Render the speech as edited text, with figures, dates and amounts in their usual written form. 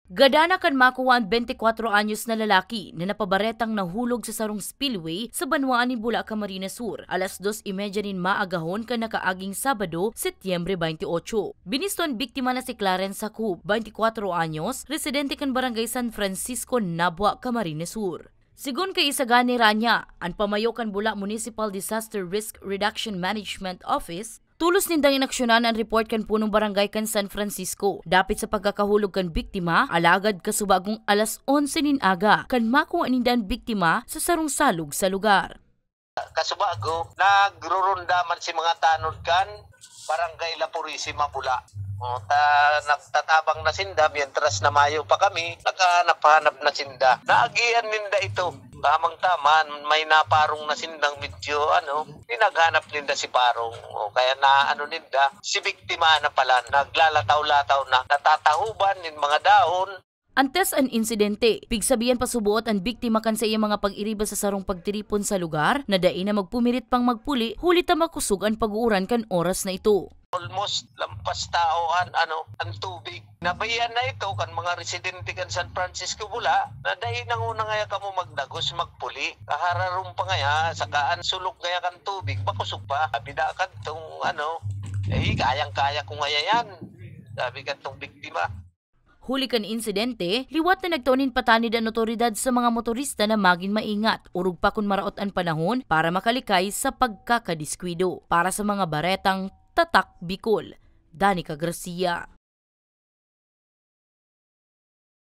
Gadana kan makuha ang 24 anyos na lalaki na napabaretang nahulog sa sarong spillway sa Banwaan ni Bulacan, Camarines Sur. Alas 2:30 nin maagahon kan nakaaging Sabado, Setyembre 28. Binisto ang biktima na si Clarence Sacub, 24 anyos, residente kan Barangay San Francisco, Nabua, Camarines Sur. Sigun kay Isagani Ranya, ang pamayo kan Bula Municipal Disaster Risk Reduction Management Office, tulos nindang inaksyonan ang report kan punong barangay kan San Francisco. Dapit sa pagkakahulog kan biktima, alagad kasubagong alas 11 nin aga kan makuha nindan biktima sa sarong salug sa lugar. Kasubago, nagrurundaman si mga tanod kan Barangay La Purisima, Bula. Nagtatabang na sinda, mientras na mayo pa kami, naghanap-hanap na sinda. Naagian ninda ito. Tamang-tama, may naparong na sindang medyo, pinaghanap ninda si parong. Kaya ninda, si biktima na pala, naglalataw-lataw na, natatahuban nin mga dahon. Antes an insidente, pigsabihan pasubuot ang biktima kan sa iyang mga pag-iriba sa sarong pagtiripon sa lugar, na dain na magpumirit pang magpuli, hulit na makusog ang pag-uuran kan oras na ito. Almost lampas taoan ang tubig. Nabayan na ito kan mga residente kan San Francisco, Bula, na dahil nanguna ngaya kamo magdagos magpuli. Kahararum pa ngaya, sakaan sulok ngaya kan tubig, bakusog pa. Bida kan tong kayang-kaya ko ngaya yan. Sabi kan tong biktima. Huli kan insidente, liwat na nagtunin patanid ang otoridad sa mga motorista na maging maingat, urog pa kung maraot ang panahon para makalikay sa pagkakadiskwido. Para sa mga baretang Tatak Bicol, Danica Garcia.